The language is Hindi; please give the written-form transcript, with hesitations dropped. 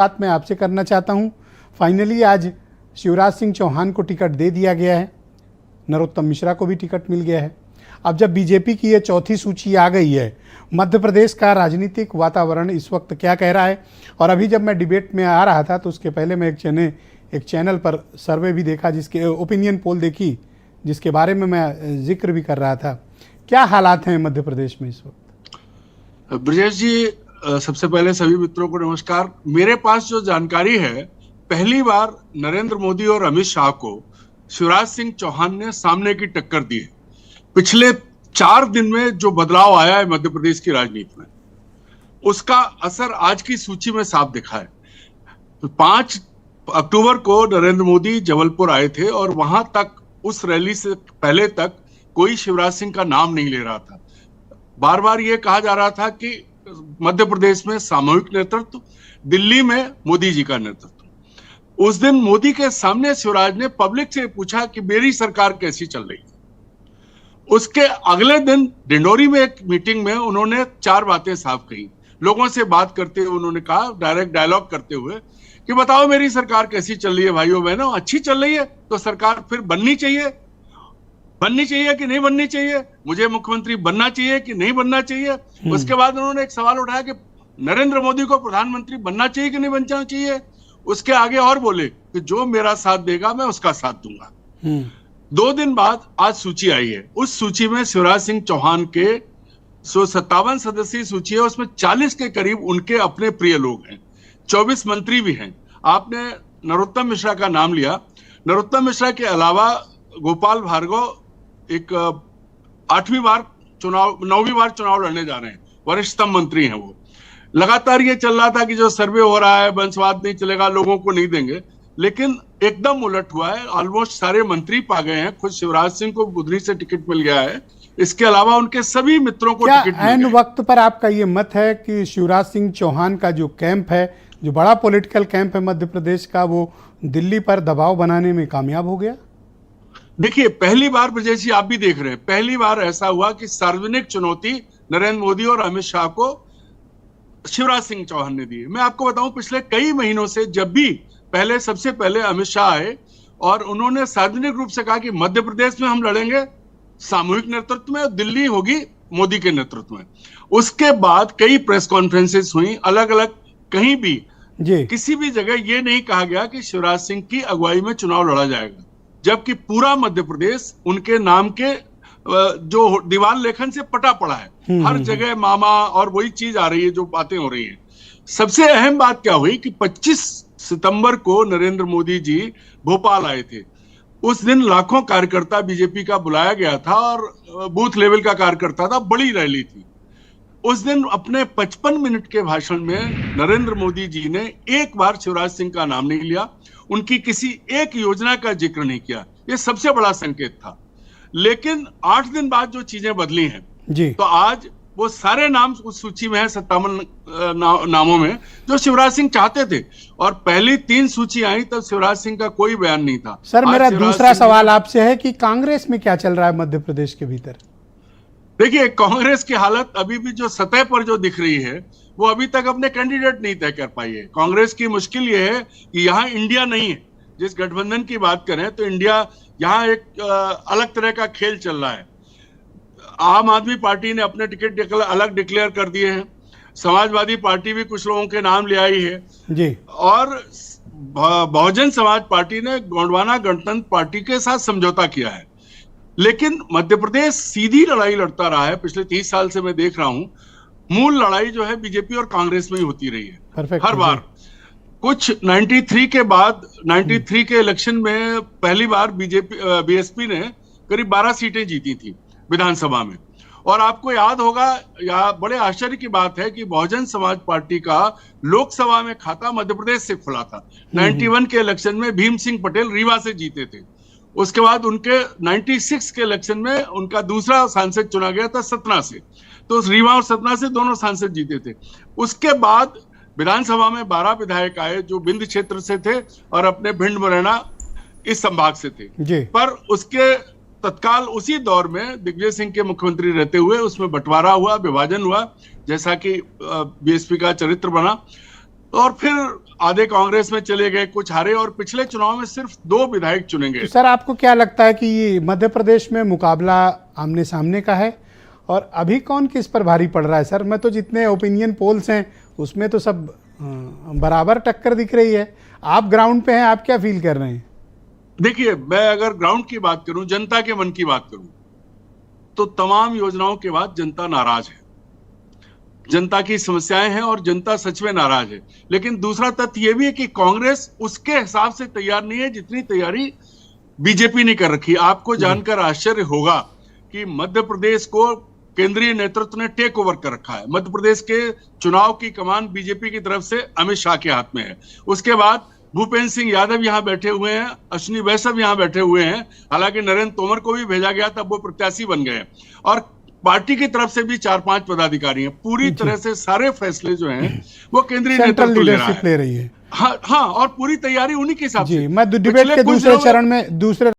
बात मैं आपसे करना चाहता हूं। फाइनली आज शिवराज सिंह चौहान को टिकट दे दिया गया है, नरोत्तम मिश्रा को भी टिकट मिल गया है। अब जब बीजेपी की ये चौथी सूची आ गई है, मध्य प्रदेश का राजनीतिक वातावरण इस वक्त क्या कह रहा है? और अभी जब मैं डिबेट में आ रहा था तो उसके पहले मैं एक चैनल पर सर्वे भी देखा, जिसके ओपिनियन पोल देखी, जिसके बारे में मैं जिक्र भी कर रहा था। क्या हालात हैं मध्य प्रदेश में इस वक्त? ब्रजेश जी, सबसे पहले सभी मित्रों को नमस्कार। मेरे पास जो जानकारी है, पहली बार नरेंद्र मोदी और अमित शाह को शिवराज सिंह चौहान ने सामने की टक्कर दी है। पिछले 4 दिन में जो बदलाव आया है मध्य प्रदेश की राजनीति में, उसका असर आज की सूची में साफ दिखा है। 5 अक्टूबर को नरेंद्र मोदी जबलपुर आए थे और वहां तक, उस रैली से पहले तक, कोई शिवराज सिंह का नाम नहीं ले रहा था। बार बार ये कहा जा रहा था कि मध्य प्रदेश में सामूहिक नेतृत्व, दिल्ली में मोदी जी का नेतृत्व। उस दिन मोदी के सामने शिवराज ने पब्लिक से पूछा कि मेरी सरकार कैसी चल रही है। उसके अगले दिन डिंडोरी में एक मीटिंग में उन्होंने 4 बातें साफ कही। लोगों से बात करते हुए उन्होंने कहा, डायरेक्ट डायलॉग करते हुए, कि बताओ मेरी सरकार कैसी चल रही है भाइयों बहनों। अच्छी चल रही है तो सरकार फिर बननी चाहिए कि नहीं बननी चाहिए, मुझे मुख्यमंत्री बनना चाहिए कि नहीं बनना चाहिए। उसके बाद उन्होंने एक सवाल उठाया कि नरेंद्र मोदी को प्रधानमंत्री बनना चाहिए कि नहीं बनना चाहिए। उसके आगे और बोले कि जो मेरा साथ देगा मैं उसका साथ दूंगा। 2 दिन बाद आज सूची आई है। उस सूची में शिवराज सिंह चौहान के 57 सदस्यीय सूची है, उसमें 40 के करीब उनके अपने प्रिय लोग हैं, 24 मंत्री भी हैं। आपने नरोत्तम मिश्रा का नाम लिया। नरोत्तम मिश्रा के अलावा गोपाल भार्गव एक 9वीं बार चुनाव लड़ने जा रहे हैं, वरिष्ठतम मंत्री हैं वो। लगातार ये चल रहा था कि जो सर्वे हो रहा है, वंशवाद नहीं चलेगा, लोगों को नहीं देंगे, लेकिन एकदम उलट हुआ है। ऑलमोस्ट सारे मंत्री पा गए हैं। खुद शिवराज सिंह को बुधनी से टिकट मिल गया है, इसके अलावा उनके सभी मित्रों को टिकट मिल गया है। ऐन वक्त पर आपका ये मत है कि शिवराज सिंह चौहान का जो कैंप है, जो बड़ा पॉलिटिकल कैंप है मध्य प्रदेश का, वो दिल्ली पर दबाव बनाने में कामयाब हो गया? देखिए, पहली बार ब्रजेश जी, आप भी देख रहे हैं, पहली बार ऐसा हुआ कि सार्वजनिक चुनौती नरेंद्र मोदी और अमित शाह को शिवराज सिंह चौहान ने दी। मैं आपको बताऊं, पिछले कई महीनों से जब भी सबसे पहले अमित शाह आए और उन्होंने सार्वजनिक रूप से कहा कि मध्य प्रदेश में हम लड़ेंगे सामूहिक नेतृत्व में और दिल्ली होगी मोदी के नेतृत्व में। उसके बाद कई प्रेस कॉन्फ्रेंसेस हुई अलग अलग, कहीं भी किसी भी जगह यह नहीं कहा गया कि शिवराज सिंह की अगुवाई में चुनाव लड़ा जाएगा, जबकि पूरा मध्य प्रदेश उनके नाम के जो दीवार लेखन से पटा पड़ा है। हर जगह मामा और वही चीज आ रही है, जो बातें हो रही हैं। सबसे अहम बात क्या हुई कि 25 सितंबर को नरेंद्र मोदी जी भोपाल आए थे। उस दिन लाखों कार्यकर्ता बीजेपी का बुलाया गया था और बूथ लेवल का कार्यकर्ता था, बड़ी रैली थी। उस दिन अपने 55 मिनट के भाषण में नरेंद्र मोदी जी ने एक बार शिवराज सिंह का नाम नहीं लिया, उनकी किसी एक योजना का जिक्र नहीं किया। यह सबसे बड़ा संकेत था। लेकिन 8 दिन बाद जो चीजें बदली हैं जी, तो आज वो सारे नाम उस सूची में है, 57 नामों में, जो शिवराज सिंह चाहते थे। और पहली 3 सूची आई तब शिवराज सिंह का कोई बयान नहीं था। सर, मेरा दूसरा सवाल आपसे है कि कांग्रेस में क्या चल रहा है मध्य प्रदेश के भीतर? देखिए, कांग्रेस की हालत अभी भी जो सतह पर जो दिख रही है, वो अभी तक अपने कैंडिडेट नहीं तय कर पाई है। कांग्रेस की मुश्किल ये है कि यहाँ इंडिया नहीं है। जिस गठबंधन की बात करें तो इंडिया, यहाँ एक अलग तरह का खेल चल रहा है। आम आदमी पार्टी ने अपने टिकट अलग डिक्लेयर कर दिए हैं, समाजवादी पार्टी भी कुछ लोगों के नाम ले आई है जी, और बहुजन समाज पार्टी ने गोंडवाना गणतंत्र पार्टी के साथ समझौता किया है। लेकिन मध्य प्रदेश सीधी लड़ाई लड़ता रहा है। पिछले 30 साल से मैं देख रहा हूं, मूल लड़ाई जो है बीजेपी और कांग्रेस में ही होती रही है हर बार। कुछ 93 के बाद, 93 के इलेक्शन में पहली बार बीएसपी ने करीब 12 सीटें जीती थी विधानसभा में। और आपको याद होगा, या बड़े आश्चर्य की बात है कि बहुजन समाज पार्टी का लोकसभा में खाता मध्य प्रदेश से खुला था। 91 के इलेक्शन में भीम सिंह पटेल रीवा से जीते थे। उसके बाद उनके 96 के इलेक्शन में उनका दूसरा सांसद चुना गया था सतना से, तो रीवा और सतना से दोनों सांसद जीते थे। उसके बाद विधानसभा में 12 विधायक आए जो बिंद क्षेत्र से थे और अपने भिंड मुरैना इस संभाग से थे। पर उसके तत्काल उसी दौर में दिग्विजय सिंह के मुख्यमंत्री रहते हुए उसमें बंटवारा हुआ, विभाजन हुआ, जैसा कि बीएसपी का चरित्र बना। और फिर आधे कांग्रेस में चले गए, कुछ हारे, और पिछले चुनाव में सिर्फ 2 विधायक चुने गए। तो सर आपको क्या लगता है कि ये मध्य प्रदेश में मुकाबला आमने सामने का है और अभी कौन किस पर भारी पड़ रहा है? सर मैं तो जितने ओपिनियन पोल्स हैं उसमें तो सब बराबर टक्कर दिख रही है। आप ग्राउंड पे हैं, आप क्या फील कर रहे हैं? देखिए, मैं अगर ग्राउंड की बात करूं, जनता के मन की बात करूं, तो तमाम योजनाओं के बाद जनता नाराज है, जनता की समस्याएं हैं और जनता सच में नाराज है। लेकिन दूसरा तथ्य यह भी है कि कांग्रेस उसके हिसाब से तैयार नहीं है जितनी तैयारी बीजेपी ने कर रखी। आपको जानकर आश्चर्य होगा कि मध्य प्रदेश को केंद्रीय नेतृत्व ने टेक ओवर कर रखा है। मध्य प्रदेश के चुनाव की कमान बीजेपी की तरफ से अमित शाह के हाथ में है। उसके बाद भूपेंद्र सिंह यादव यहां बैठे हुए हैं, अश्विनी वैष्णव यहां बैठे हुए हैं। हालांकि नरेंद्र तोमर को भी भेजा गया, तब वो प्रत्याशी बन गए। और पार्टी की तरफ से भी 4-5 पदाधिकारी हैं। पूरी तरह से सारे फैसले जो हैं वो केंद्रीय सेंट्रल नेतृत्व ले रहा लीडरशिप है। ले रही है। हाँ, और पूरी तैयारी उन्हीं के हिसाब से। जी, मैं डिबेट के दूसरे चरण में दूसरे